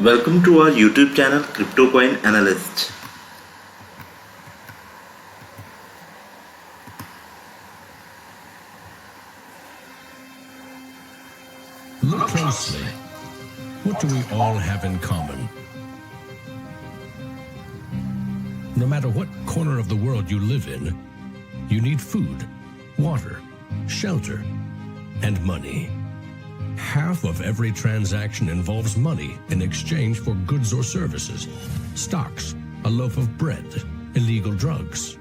Welcome to our YouTube channel Crypto Coin Analyst. Look closely. What do we all have in common? No matter what corner of the world you live in, you need food, water, shelter, and money. Half of every transaction involves money in exchange for goods or services. Stocks, a loaf of bread, illegal drugs.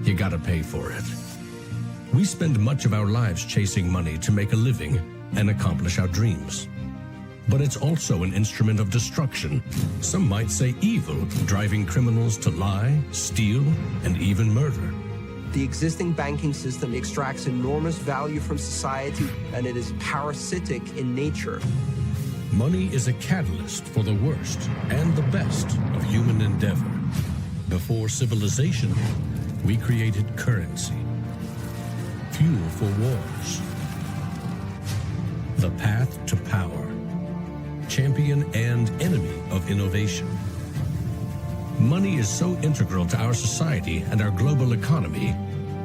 You gotta pay for it. We spend much of our lives chasing money to make a living and accomplish our dreams. But it's also an instrument of destruction. Some might say evil, driving criminals to lie, steal, and even murder. The existing banking system extracts enormous value from society, and it is parasitic in nature. Money is a catalyst for the worst and the best of human endeavor. Before civilization, we created currency, fuel for wars, the path to power, champion and enemy of innovation. Money is so integral to our society and our global economy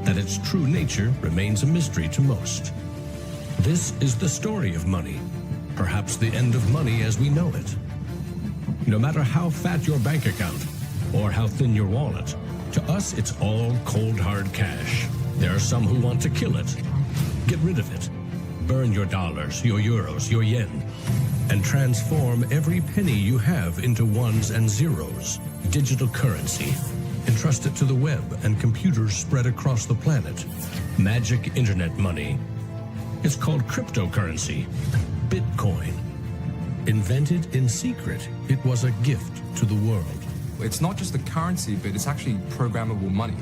that its true nature remains a mystery to most. This is the story of money, perhaps the end of money as we know it. No matter how fat your bank account or how thin your wallet, to us it's all cold hard cash. There are some who want to kill it. Get rid of it. Burn your dollars, your euros, your yen, and transform every penny you have into ones and zeros. Digital currency. Entrust it to the web and computers spread across the planet. Magic internet money. It's called cryptocurrency. Bitcoin. Invented in secret, it was a gift to the world. It's not just a currency, but it's actually programmable money.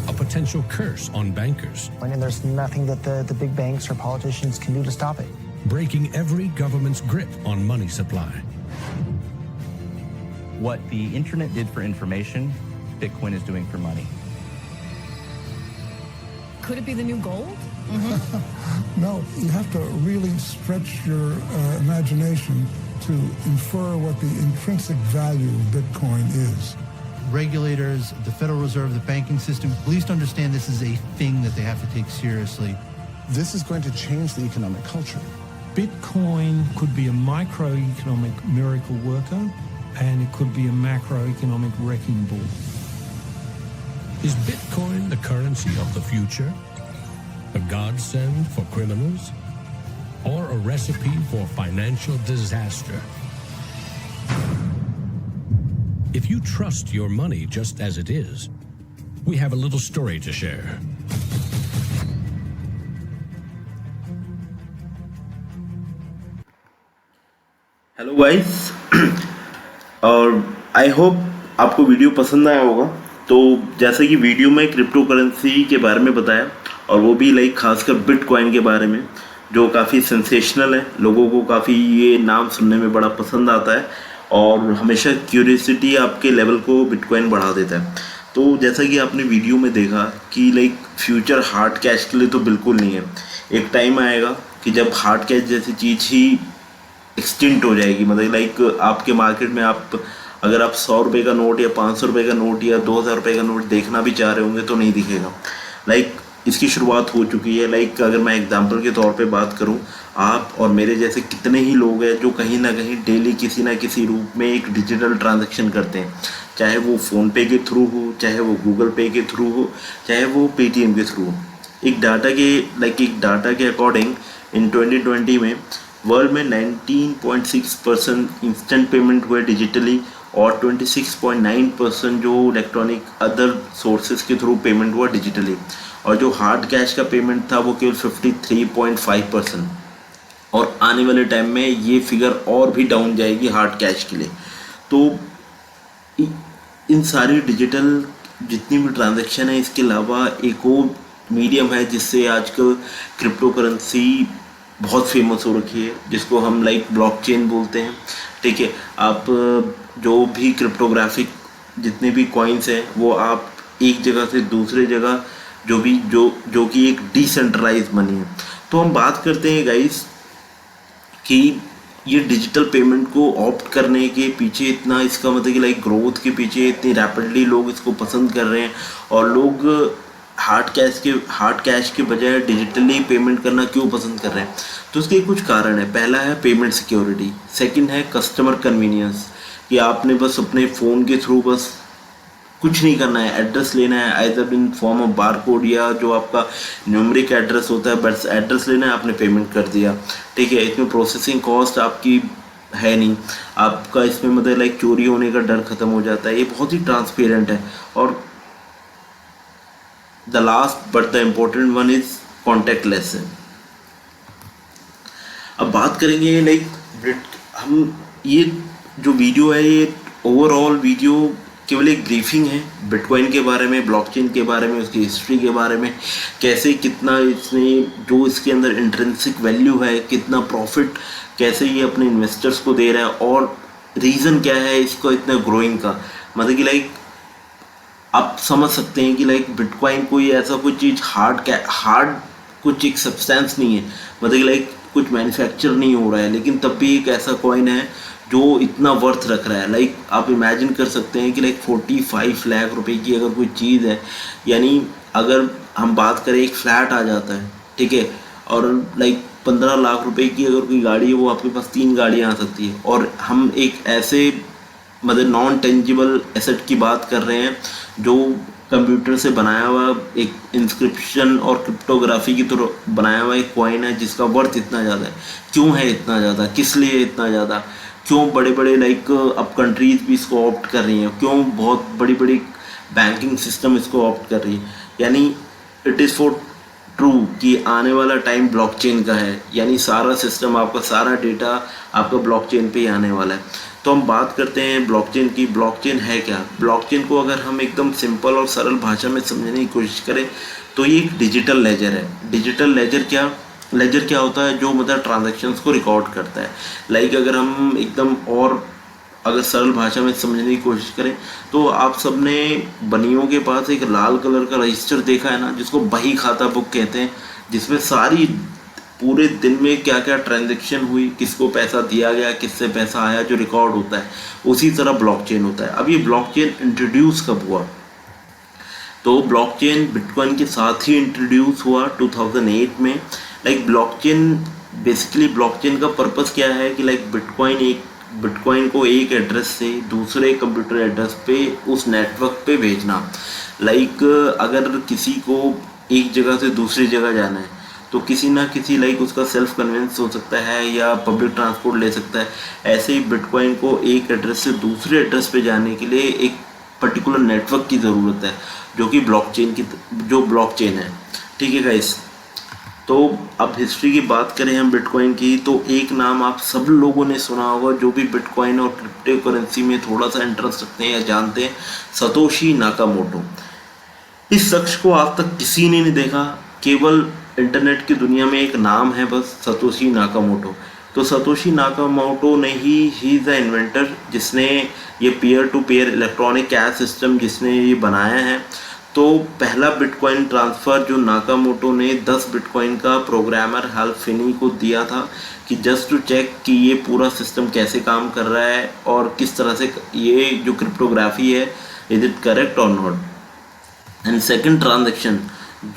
A potential curse on bankers. And there's nothing that the big banks or politicians can do to stop it. Breaking every government's grip on money supply. What the internet did for information, Bitcoin is doing for money. Could it be the new gold? No, you have to really stretch your imagination to infer what the intrinsic value of Bitcoin is. Regulators, the Federal Reserve, the banking system, at least understand this is a thing that they have to take seriously. This is going to change the economic culture. Bitcoin could be a microeconomic miracle worker, and it could be a macroeconomic wrecking ball. Is Bitcoin the currency of the future? A godsend for criminals? Or a recipe for financial disaster? If you trust your money just as it is, we have a little story to share. Hello guys और I hope आपको video पसंद आया होगा। तो जैसे कि video में crypto currency के बारे में बताया और वो भी लाइक खासकर बिटकॉइन के बारे में, जो काफ़ी सेंसेशनल है, लोगों को काफ़ी ये नाम सुनने में बड़ा पसंद आता है और हमेशा क्यूरियोसिटी आपके लेवल को बिटकॉइन बढ़ा देता है। तो जैसा कि आपने वीडियो में देखा कि लाइक फ्यूचर हार्ड कैश के लिए तो बिल्कुल नहीं है। एक टाइम आएगा कि जब हार्ड कैश जैसी चीज़ ही एक्सटिंक्ट हो जाएगी। मतलब लाइक आपके मार्केट में अगर आप 100 रुपये का नोट या 500 रुपये का नोट या 2000 रुपये का नोट देखना भी चाह रहे होंगे तो नहीं दिखेगा। लाइक इसकी शुरुआत हो चुकी है। लाइक अगर मैं एग्जांपल के तौर पे बात करूं, आप और मेरे जैसे कितने ही लोग हैं जो कहीं ना कहीं डेली किसी ना किसी रूप में एक डिजिटल ट्रांजैक्शन करते हैं, चाहे वो फ़ोनपे के थ्रू हो, चाहे वो गूगल पे के थ्रू हो, चाहे वो पेटीएम के थ्रू हो। एक डाटा के अकॉर्डिंग इन 2020 में वर्ल्ड में 19.6% इंस्टेंट पेमेंट हुए डिजिटली और 26.9% जो इलेक्ट्रॉनिक अदर सोर्सेज के थ्रू पेमेंट हुआ डिजिटली, और जो हार्ड कैश का पेमेंट था वो केवल 53.5%। और आने वाले टाइम में ये फिगर और भी डाउन जाएगी हार्ड कैश के लिए। तो इन सारी डिजिटल जितनी भी ट्रांजैक्शन है, इसके अलावा एक और मीडियम है जिससे आजकल क्रिप्टो करेंसी बहुत फेमस हो रखी है, जिसको हम लाइक ब्लॉकचेन बोलते हैं। ठीक है, आप जो भी क्रिप्टोग्राफिक जितने भी कॉइन्स हैं वो आप एक जगह से दूसरे जगह जो कि एक डिसेंट्रलाइज मनी है। तो हम बात करते हैं गाइस कि ये डिजिटल पेमेंट को ऑप्ट करने के पीछे इतना, इसका मतलब कि लाइक ग्रोथ के पीछे इतनी रैपिडली लोग इसको पसंद कर रहे हैं, और लोग हार्ड कैश के बजाय डिजिटली पेमेंट करना क्यों पसंद कर रहे हैं? तो उसके कुछ कारण है। पहला है पेमेंट सिक्योरिटी, सेकंड है कस्टमर कन्वीनियंस, कि आपने बस अपने फ़ोन के थ्रू बस कुछ नहीं करना है, एड्रेस लेना है either in form of barcode या जो आपका न्यूमरिक एड्रेस होता है, बस एड्रेस लेना है, आपने पेमेंट कर दिया, ठीक है। इसमें प्रोसेसिंग कॉस्ट आपकी है नहीं, आपका इसमें मतलब लाइक चोरी होने का डर ख़त्म हो जाता है। ये बहुत ही ट्रांसपेरेंट है। और the last but the important one is contactless है। अब बात करेंगे लाइक हम, ये जो वीडियो है ये ओवरऑल वीडियो केवल एक ब्रीफिंग है बिटकॉइन के बारे में, ब्लॉकचेन के बारे में, उसकी हिस्ट्री के बारे में, कैसे कितना इसने, जो इसके अंदर इंट्रिंसिक वैल्यू है, कितना प्रॉफिट कैसे ये अपने इन्वेस्टर्स को दे रहा है, और रीज़न क्या है इसको इतना ग्रोइंग का। मतलब कि लाइक आप समझ सकते हैं कि लाइक बिटकॉइन कोई ऐसा कोई चीज़ हार्ड कुछ एक सब्सटेंस नहीं है, मतलब कि लाइक कुछ मैन्युफैक्चर नहीं हो रहा है, लेकिन तब भी एक ऐसा कॉइन है जो इतना वर्थ रख रहा है। लाइक आप इमेजिन कर सकते हैं कि लाइक 45 लाख रुपए की अगर कोई चीज़ है, यानी अगर हम बात करें एक फ्लैट आ जाता है, ठीक है, और लाइक 15 लाख रुपए की अगर कोई गाड़ी है, वो आपके पास 3 गाड़ियाँ आ सकती है। और हम एक ऐसे मतलब नॉन टेंजिबल एसेट की बात कर रहे हैं जो कंप्यूटर से बनाया हुआ एक इंस्क्रिप्शन और क्रिप्टोग्राफी की तरह बनाया हुआ एक कॉइन है, जिसका वर्थ इतना ज़्यादा है। क्यों है इतना ज़्यादा, किस लिए इतना ज़्यादा, क्यों बड़े बड़े लाइक अब कंट्रीज़ भी इसको ऑप्ट कर रही हैं, क्यों बहुत बड़ी बड़ी बैंकिंग सिस्टम इसको ऑप्ट कर रही है? यानी इट इज़ फॉर ट्रू कि आने वाला टाइम ब्लॉकचेन का है, यानी सारा सिस्टम, आपका सारा डेटा आपका ब्लॉकचेन पे ही आने वाला है। तो हम बात करते हैं ब्लॉकचेन की। ब्लॉकचेन है क्या? ब्लॉकचेन को अगर हम एकदम सिंपल और सरल भाषा में समझने की कोशिश करें तो ये एक डिजिटल लेजर है। डिजिटल लेजर क्या होता है? जो मतलब ट्रांजैक्शंस को रिकॉर्ड करता है। लाइक अगर हम एकदम और अगर सरल भाषा में समझने की कोशिश करें तो आप सबने बनियों के पास एक लाल कलर का रजिस्टर देखा है ना, जिसको बही खाता बुक कहते हैं, जिसमें सारी पूरे दिन में क्या क्या ट्रांजैक्शन हुई, किसको पैसा दिया गया, किससे पैसा आया, जो रिकॉर्ड होता है। उसी तरह ब्लॉकचेन होता है। अब ये ब्लॉकचेन इंट्रोड्यूस कब हुआ? तो ब्लॉकचेन बिटकॉइन के साथ ही इंट्रोड्यूस हुआ 2008 में। लाइक ब्लॉकचेन का पर्पस क्या है कि लाइक बिटकॉइन को एक एड्रेस से दूसरे कंप्यूटर एड्रेस पे उस नेटवर्क पे भेजना। लाइक अगर किसी को एक जगह से दूसरी जगह जाना है तो किसी ना किसी लाइक उसका सेल्फ कन्वेंस हो सकता है या पब्लिक ट्रांसपोर्ट ले सकता है। ऐसे ही बिटकॉइन को एक एड्रेस से दूसरे एड्रेस पे जाने के लिए एक पर्टिकुलर नेटवर्क की ज़रूरत है, जो कि ब्लॉकचेन है। ठीक है गाइस, तो अब हिस्ट्री की बात करें हम बिटकॉइन की, तो एक नाम आप सब लोगों ने सुना होगा जो भी बिटकॉइन और क्रिप्टो करेंसी में थोड़ा सा इंटरेस्ट रखते हैं या जानते हैं, सतोशी नाकामोटो। इस शख्स को आज तक किसी ने नहीं देखा, केवल इंटरनेट की दुनिया में एक नाम है बस, सतोशी नाकामोटो। तो सतोशी नाकामोटो ने ही इज़ द इन्वेंटर जिसने ये peer to peer electronic cash system जिसने ये बनाया है। तो पहला बिटकॉइन ट्रांसफ़र जो नाकामोटो ने 10 बिटकॉइन का प्रोग्रामर हाल फिनी को दिया था कि जस्ट टू चेक कि ये पूरा सिस्टम कैसे काम कर रहा है और किस तरह से ये जो क्रिप्टोग्राफी है इज इट करेक्ट और नॉट। एंड सेकंड ट्रांजैक्शन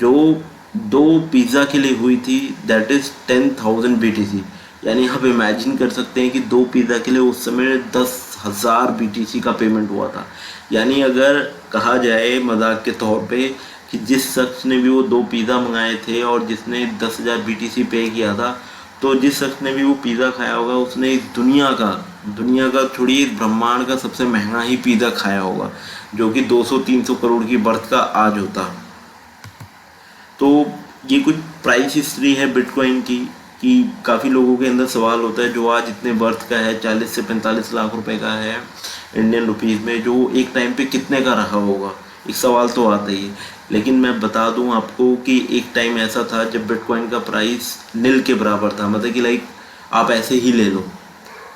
जो 2 पिज़्ज़ा के लिए हुई थी दैट इज़ 10,000 BTC। यानी आप इमेजिन कर सकते हैं कि 2 पिज़्ज़ा के लिए उस समय 10,000 BTC का पेमेंट हुआ था। यानी अगर कहा जाए मजाक के तौर पे कि जिस शख्स ने भी वो 2 पिज़्ज़ा मंगाए थे और जिसने 10,000 BTC पे किया था, तो जिस शख्स ने भी वो पिज़्ज़ा खाया होगा उसने इस दुनिया का छोड़िए इस ब्रह्मांड का सबसे महंगा ही पिज़्ज़ा खाया होगा, जो कि 200-300 करोड़ की बर्थ का आज होता। तो ये कुछ प्राइस हिस्ट्री है बिटकॉइन की, कि काफ़ी लोगों के अंदर सवाल होता है जो आज इतने बर्थ का है, 40 से 45 लाख रुपए का है इंडियन रुपीज़ में, जो एक टाइम पे कितने का रहा होगा, एक सवाल तो आता ही है। लेकिन मैं बता दूं आपको कि एक टाइम ऐसा था जब बिटकॉइन का प्राइस नील के बराबर था, मतलब कि लाइक आप ऐसे ही ले लो।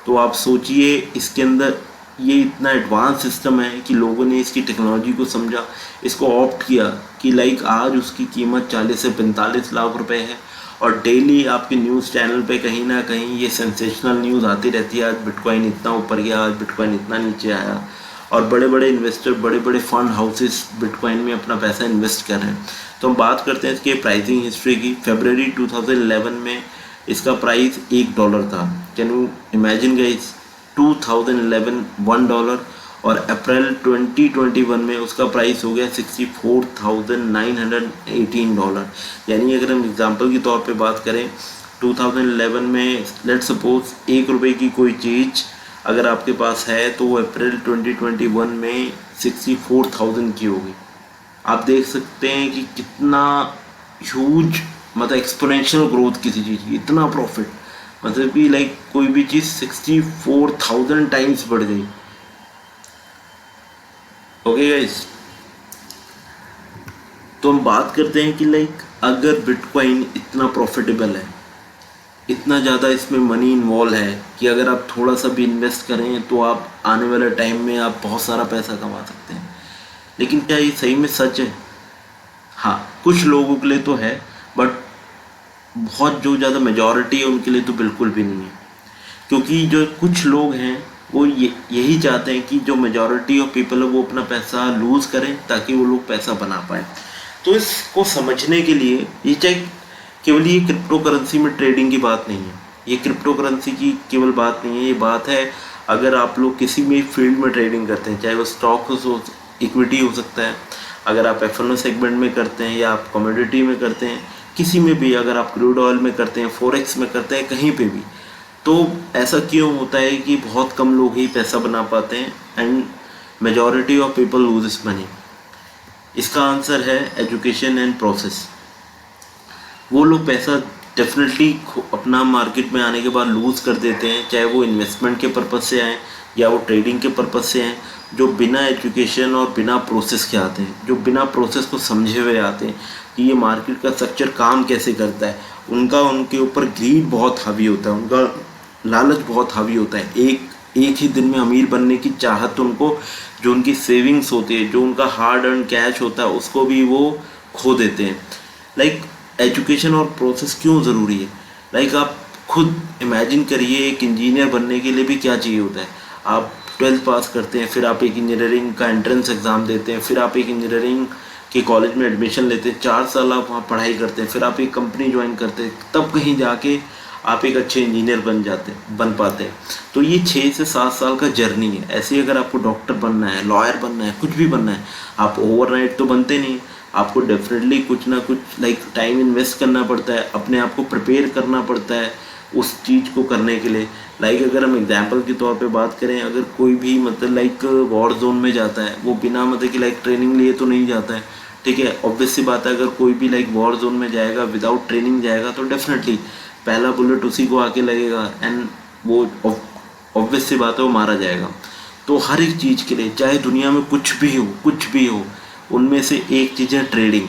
तो आप सोचिए इसके अंदर ये इतना एडवांस सिस्टम है कि लोगों ने इसकी टेक्नोलॉजी को समझा, इसको ऑप्ट किया कि लाइक आज उसकी कीमत 40 से 45 लाख रुपए है और डेली आपके न्यूज़ चैनल पे कहीं ना कहीं ये सेंसेशनल न्यूज़ आती रहती है, आज बिटकॉइन इतना ऊपर गया, आज बिटकॉइन इतना नीचे आया, और बड़े बड़े इन्वेस्टर, बड़े बड़े फंड हाउसेस बिटकॉइन में अपना पैसा इन्वेस्ट कर रहे हैं। तो हम बात करते हैं इसके प्राइसिंग हिस्ट्री की। फरवरी 2011 में इसका प्राइस $1 था। कैन यू इमेजिन गाइस, 2011 $1, और अप्रैल 2021 में उसका प्राइस हो गया $64,918। यानी अगर हम एग्जांपल के तौर पे बात करें, 2011 में लेट सपोज ₹1 की कोई चीज़ अगर आपके पास है तो वो अप्रैल 2021 में 64,000 की होगी। आप देख सकते हैं कि कितना ह्यूज, मतलब एक्सपोनेंशियल ग्रोथ किसी चीज़ की, इतना प्रॉफिट, मतलब कि लाइक कोई भी चीज़ 64,000 टाइम्स बढ़ गई। ओके गाइस, तो हम बात करते हैं कि लाइक अगर बिटकॉइन इतना प्रॉफिटेबल है, इतना ज़्यादा इसमें मनी इन्वॉल्व है कि अगर आप थोड़ा सा भी इन्वेस्ट करें तो आप आने वाले टाइम में आप बहुत सारा पैसा कमा सकते हैं। लेकिन क्या ये सही में सच है? हाँ, कुछ लोगों के लिए तो है, बट बहुत जो ज़्यादा मेजॉरिटी है उनके लिए तो बिल्कुल भी नहीं है। क्योंकि जो कुछ लोग हैं वो यही चाहते हैं कि जो मेजॉरिटी ऑफ पीपल है वो अपना पैसा लूज़ करें ताकि वो लोग पैसा बना पाएँ। तो इसको समझने के लिए ये चाहे केवल ये क्रिप्टो करेंसी में ट्रेडिंग की बात नहीं है, ये क्रिप्टो करेंसी की केवल बात नहीं है, ये बात है अगर आप लोग किसी भी फील्ड में ट्रेडिंग करते हैं, चाहे वो स्टॉक हो, इक्विटी हो सकता है, अगर आप F&O सेगमेंट में करते हैं या आप कमोडिटी में करते हैं, किसी में भी, अगर आप क्रूड ऑयल में करते हैं, फॉरेक्स में करते हैं, कहीं पे भी, तो ऐसा क्यों होता है कि बहुत कम लोग ही पैसा बना पाते हैं and majority of people lose money? इसका आंसर है एजुकेशन एंड प्रोसेस। वो लोग पैसा डेफिनेटली अपना मार्केट में आने के बाद लूज़ कर देते हैं, चाहे वो इन्वेस्टमेंट के पर्पज़ से आए या वो ट्रेडिंग के पर्पज़ से आए, जो बिना एजुकेशन और बिना प्रोसेस के आते हैं, जो बिना प्रोसेस को समझे हुए आते हैं कि ये मार्केट का स्ट्रक्चर काम कैसे करता है। उनके ऊपर ग्रीड बहुत हावी होता है, उनका लालच बहुत हावी होता है, एक ही दिन में अमीर बनने की चाहत उनको, जो उनकी सेविंग्स होती है, जो उनका हार्ड अर्न कैश होता है, उसको भी वो खो देते हैं। लाइक एजुकेशन और प्रोसेस क्यों ज़रूरी है? लाइक आप खुद इमेजिन करिए, एक इंजीनियर बनने के लिए भी क्या चाहिए होता है। आप 12th पास करते हैं, फिर आप एक इंजीनियरिंग का एंट्रेंस एग्ज़ाम देते हैं, फिर आप एक इंजीनियरिंग के कॉलेज में एडमिशन लेते हैं, 4 साल आप वहाँ पढ़ाई करते हैं, फिर आप एक कंपनी ज्वाइन करते हैं, तब कहीं जाके आप एक अच्छे इंजीनियर बन पाते हैं। तो ये 6 से 7 साल का जर्नी है। ऐसे ही अगर आपको डॉक्टर बनना है, लॉयर बनना है, कुछ भी बनना है, आप ओवरनाइट तो बनते नहीं, आपको डेफिनेटली कुछ ना कुछ लाइक टाइम इन्वेस्ट करना पड़ता है, अपने आप को प्रिपेयर करना पड़ता है उस चीज़ को करने के लिए। लाइक अगर हम एग्जांपल के तौर पे बात करें, अगर कोई भी मतलब लाइक वॉर जोन में जाता है, वो बिना मतलब कि लाइक ट्रेनिंग लिए तो नहीं जाता है, ठीक है। ऑब्वियस सी बात है, अगर कोई भी लाइक वॉर जोन में जाएगा, विदाउट ट्रेनिंग जाएगा, तो डेफिनेटली पहला बुलेट उसी को आके लगेगा एंड वो ऑब्वियस सी बात है वो मारा जाएगा। तो हर एक चीज़ के लिए, चाहे दुनिया में कुछ भी हो, उनमें से एक चीज़ है ट्रेडिंग,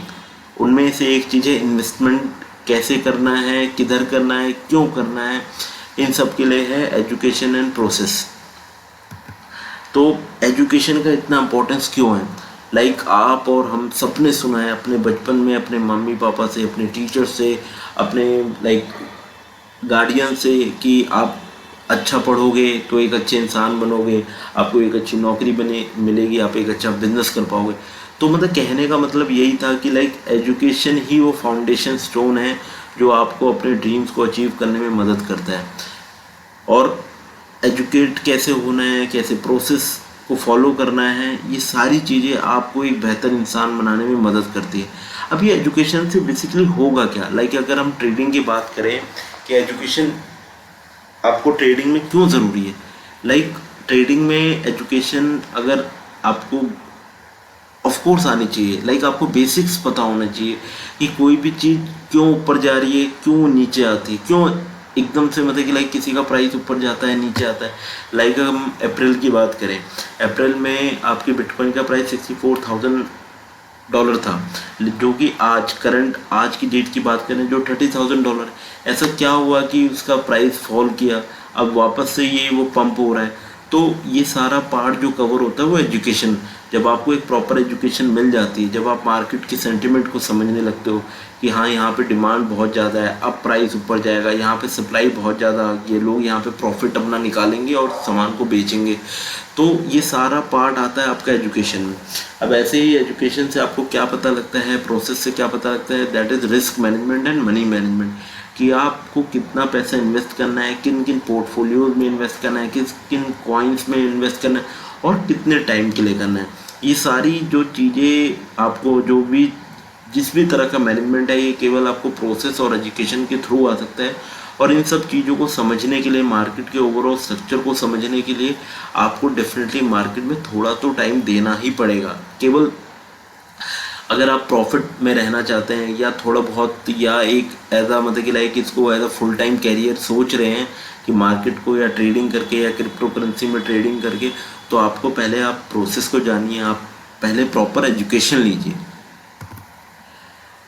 उनमें से एक चीज़ है इन्वेस्टमेंट कैसे करना है, किधर करना है, क्यों करना है, इन सब के लिए है एजुकेशन एंड प्रोसेस। तो एजुकेशन का इतना इम्पोर्टेंस क्यों है? लाइक आप और हम सबने सुना है अपने बचपन में, अपने मम्मी पापा से, अपने टीचर से, अपने लाइक गार्डियन से कि आप अच्छा पढ़ोगे तो एक अच्छे इंसान बनोगे, आपको एक अच्छी नौकरी मिलेगी, आप एक अच्छा बिजनेस कर पाओगे। तो मतलब कहने का मतलब यही था कि लाइक एजुकेशन ही वो फाउंडेशन स्टोन है जो आपको अपने ड्रीम्स को अचीव करने में मदद करता है। और एजुकेट कैसे होना है, कैसे प्रोसेस को फॉलो करना है, ये सारी चीज़ें आपको एक बेहतर इंसान बनाने में मदद करती है। अब ये एजुकेशन से बेसिकली होगा क्या? लाइक अगर हम ट्रेडिंग की बात करें कि एजुकेशन आपको ट्रेडिंग में क्यों ज़रूरी है, लाइक ट्रेडिंग में एजुकेशन अगर आपको ऑफ कोर्स आनी चाहिए, लाइक आपको बेसिक्स पता होना चाहिए कि कोई भी चीज़ क्यों ऊपर जा रही है, क्यों नीचे आती है, क्यों एकदम से मतलब कि लाइक किसी का प्राइस ऊपर जाता है, नीचे आता है। लाइक अगर हम अप्रैल की बात करें, अप्रैल में आपके बिटकॉइन का प्राइस $64,000 था, जो कि आज की डेट की बात करें जो $30,000 है। ऐसा क्या हुआ कि उसका प्राइस फॉल किया, अब वापस से ये वो पंप हो रहा है। तो तो ये सारा पार्ट जो कवर होता है वो एजुकेशन, जब आपको एक प्रॉपर एजुकेशन मिल जाती है, जब आप मार्केट की सेंटिमेंट को समझने लगते हो कि हाँ यहाँ पे डिमांड बहुत ज़्यादा है, अब प्राइस ऊपर जाएगा, यहाँ पे सप्लाई बहुत ज़्यादा, ये लोग यहाँ पे प्रॉफिट अपना निकालेंगे और सामान को बेचेंगे, तो ये सारा पार्ट आता है आपका एजुकेशन में। अब ऐसे ही एजुकेशन से आपको क्या पता लगता है, प्रोसेस से क्या पता लगता है, that is risk management and money management, कि आपको कितना पैसा इन्वेस्ट करना है, किन किन पोर्टफोलियोज में इन्वेस्ट करना है, किन कॉइन्स में इन्वेस्ट करना है और कितने टाइम के लिए करना है। ये सारी जो चीज़ें आपको जो भी जिस भी तरह का मैनेजमेंट है, ये केवल आपको प्रोसेस और एजुकेशन के थ्रू आ सकता है। और इन सब चीज़ों को समझने के लिए, मार्केट के ओवरऑल स्ट्रक्चर को समझने के लिए आपको डेफिनेटली मार्केट में थोड़ा तो टाइम देना ही पड़ेगा। केवल अगर आप प्रॉफिट में रहना चाहते हैं या थोड़ा बहुत, या एक ऐसा मतलब कि लाइक इसको as a full time career सोच रहे हैं कि मार्केट को या ट्रेडिंग करके या क्रिप्टो करेंसी में ट्रेडिंग करके, तो आपको पहले आप प्रोसेस को जानिए, आप पहले प्रॉपर एजुकेशन लीजिए।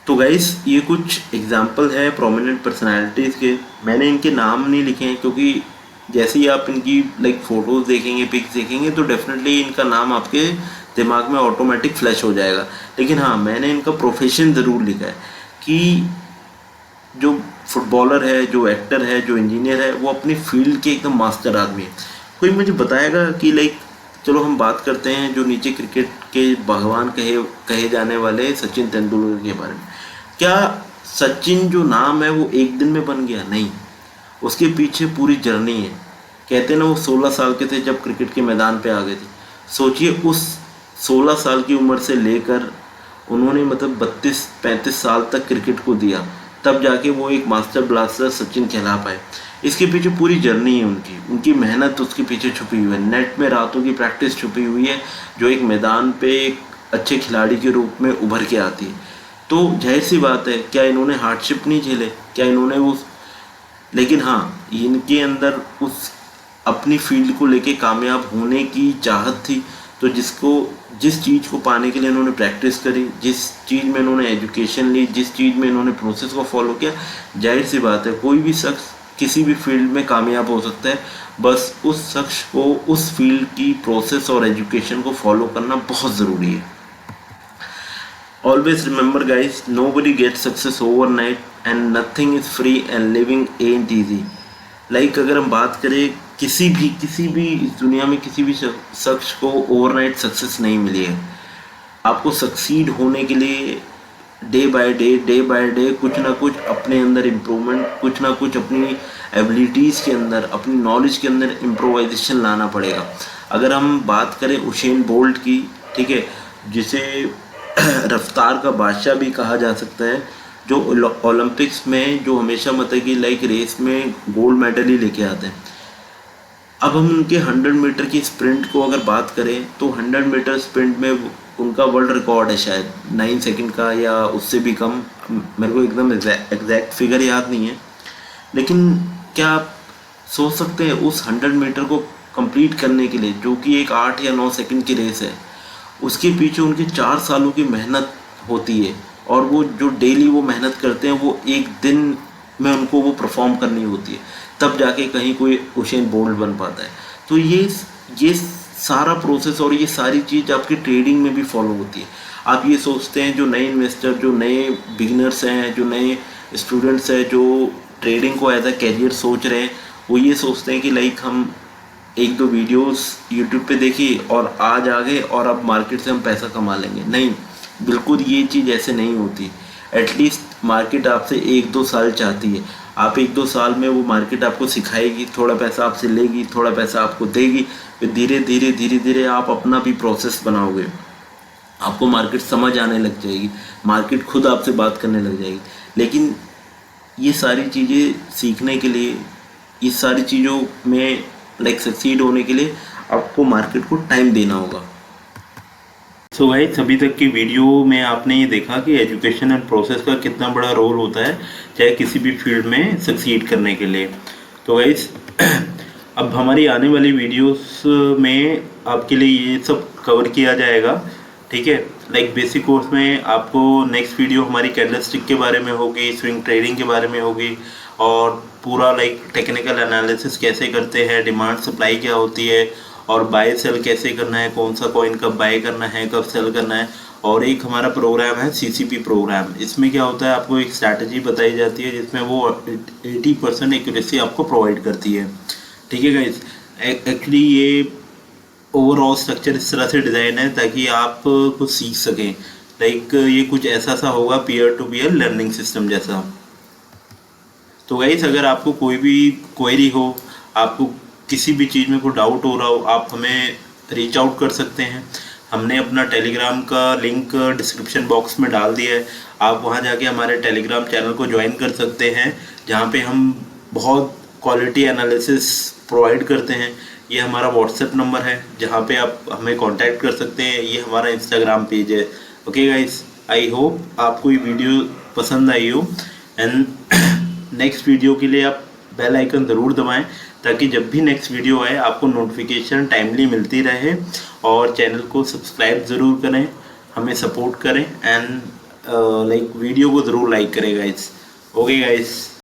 तो गाइस ये कुछ एग्जांपल है प्रोमिनेंट पर्सनालिटीज़ के। मैंने इनके नाम नहीं लिखे हैं क्योंकि जैसे ही आप इनकी लाइक फ़ोटोज़ देखेंगे, पिक्स देखेंगे, तो डेफिनेटली इनका नाम आपके दिमाग में ऑटोमेटिक फ्लैश हो जाएगा। लेकिन हाँ, मैंने इनका प्रोफेशन ज़रूर लिखा है कि जो फुटबॉलर है, जो एक्टर है, जो इंजीनियर है, वो अपनी फील्ड के एकदम मास्टर आदमी है। कोई मुझे बताएगा कि लाइक चलो हम बात करते हैं जो नीचे क्रिकेट के भगवान कहे जाने वाले सचिन तेंदुलकर के बारे में। क्या सचिन जो नाम है वो एक दिन में बन गया? नहीं, उसके पीछे पूरी जर्नी है। कहते हैं ना, वो 16 साल के थे जब क्रिकेट के मैदान पे आ गए थे। सोचिए उस 16 साल की उम्र से लेकर उन्होंने मतलब 32-35 साल तक क्रिकेट को दिया, तब जाके वो एक मास्टर ब्लास्टर सचिन कहला पाए। इसके पीछे पूरी जर्नी है उनकी मेहनत उसके पीछे छुपी हुई है। नेट में रातों की प्रैक्टिस छुपी हुई है जो एक मैदान पे एक अच्छे खिलाड़ी के रूप में उभर के आती है। तो जाहिर सी बात है, क्या इन्होंने हार्डशिप नहीं झेले? क्या इन्होंने उस, लेकिन हाँ, इनके अंदर उस अपनी फील्ड को लेके कामयाब होने की चाहत थी। तो जिस चीज़ को पाने के लिए इन्होंने प्रैक्टिस करी, जिस चीज़ में इन्होंने एजुकेशन ली, जिस चीज़ में इन्होंने प्रोसेस को फॉलो किया, जाहिर सी बात है कोई भी शख्स किसी भी फील्ड में कामयाब हो सकता है। बस उस शख्स को उस फील्ड की प्रोसेस और एजुकेशन को फॉलो करना बहुत ज़रूरी है। Always remember guys, nobody gets success overnight and nothing is free and living ain't easy. Like अगर हम बात करें किसी भी इस दुनिया में किसी भी शख्स को ओवरनाइट सक्सेस नहीं मिली है। आपको सक्सीड होने के लिए डे बाय डे कुछ ना कुछ अपने अंदर इम्प्रूवमेंट, कुछ ना कुछ अपनी एबिलिटीज़ के अंदर, अपनी नॉलेज के अंदर इम्प्रोवाइजेशन लाना पड़ेगा। अगर हम बात करें उसेन बोल्ट की, ठीक है, जिसे रफ्तार का बादशाह भी कहा जा सकता है, जो ओलंपिक्स में जो हमेशा मतलब कि लाइक रेस में गोल्ड मेडल ही लेके आते हैं। अब हम उनके 100 मीटर की स्प्रिंट को अगर बात करें तो 100 मीटर स्प्रिंट में उनका वर्ल्ड रिकॉर्ड है शायद 9 सेकंड का या उससे भी कम, मेरे को एकदम एग्जैक्ट फिगर याद नहीं है। लेकिन क्या आप सोच सकते हैं उस 100 मीटर को कंप्लीट करने के लिए, जो कि एक 8 या 9 सेकंड की रेस है, उसके पीछे उनकी 4 सालों की मेहनत होती है। और वो जो डेली वो मेहनत करते हैं, वो एक दिन में उनको वो परफॉर्म करनी होती है, तब जाके कहीं कोई उसेन बोल्ट बन पाता है। तो ये सारा प्रोसेस और ये सारी चीज़ आपकी ट्रेडिंग में भी फॉलो होती है। आप ये सोचते हैं, जो नए इन्वेस्टर, जो नए बिगिनर्स हैं, जो नए स्टूडेंट्स हैं, जो ट्रेडिंग को एज अ कैरियर सोच रहे हैं, वो ये सोचते हैं कि लाइक हम 1-2 वीडियोस यूट्यूब पे देखी और आज आ गए और अब मार्केट से हम पैसा कमा लेंगे। नहीं, बिल्कुल ये चीज़ ऐसे नहीं होती। एटलीस्ट मार्केट आपसे 1-2 साल चाहती है। आप 1-2 साल में वो मार्केट आपको सिखाएगी, थोड़ा पैसा आपसे लेगी, थोड़ा पैसा आपको देगी, फिर धीरे धीरे आप अपना भी प्रोसेस बनाओगे। आपको मार्केट समझ आने लग जाएगी, मार्केट खुद आपसे बात करने लग जाएगी। लेकिन ये सारी चीज़ें सीखने के लिए, इस सारी चीज़ों में लाइक सक्सीड होने के लिए आपको मार्केट को टाइम देना होगा। सो गाइस, अभी तक की वीडियो में आपने ये देखा कि एजुकेशन एंड प्रोसेस का कितना बड़ा रोल होता है चाहे किसी भी फील्ड में सक्सीड करने के लिए। तो गाइस, अब हमारी आने वाली वीडियोस में आपके लिए ये सब कवर किया जाएगा, ठीक है। लाइक बेसिक कोर्स में आपको नेक्स्ट वीडियो हमारी कैंडलस्टिक के बारे में होगी, स्विंग ट्रेडिंग के बारे में होगी, और पूरा लाइक टेक्निकल एनालिसिस कैसे करते हैं, डिमांड सप्लाई क्या होती है, और बाय सेल कैसे करना है, कौन सा कॉइन कब बाय करना है, कब सेल करना है। और एक हमारा प्रोग्राम है CCP प्रोग्राम। इसमें क्या होता है, आपको एक स्ट्रैटेजी बताई जाती है जिसमें वो 80% एक्यूरेसी आपको प्रोवाइड करती है। ठीक है गाइस, एक्चुअली ये ओवरऑल स्ट्रक्चर इस तरह से डिज़ाइन है ताकि आप कुछ सीख सकें। लाइक ये कुछ ऐसा सा होगा peer to peer learning system जैसा। तो गाइस, अगर आपको कोई भी क्वेरी हो, आपको किसी भी चीज़ में कोई डाउट हो रहा हो, आप हमें रीच आउट कर सकते हैं। हमने अपना टेलीग्राम का लिंक डिस्क्रिप्शन बॉक्स में डाल दिया है। आप वहां जाके हमारे टेलीग्राम चैनल को ज्वाइन कर सकते हैं, जहां पे हम बहुत क्वालिटी एनालिसिस प्रोवाइड करते हैं। ये हमारा व्हाट्सएप नंबर है जहां पे आप हमें कांटेक्ट कर सकते हैं। ये हमारा इंस्टाग्राम पेज है। ओके गाइस, आई होप आपको ये वीडियो पसंद आई हो एंड नेक्स्ट वीडियो के लिए आप बेल आइकन ज़रूर दबाएं ताकि जब भी नेक्स्ट वीडियो आए आपको नोटिफिकेशन टाइमली मिलती रहे। और चैनल को सब्सक्राइब ज़रूर करें, हमें सपोर्ट करें एंड वीडियो को ज़रूर लाइक करें गाइस। Okay guys.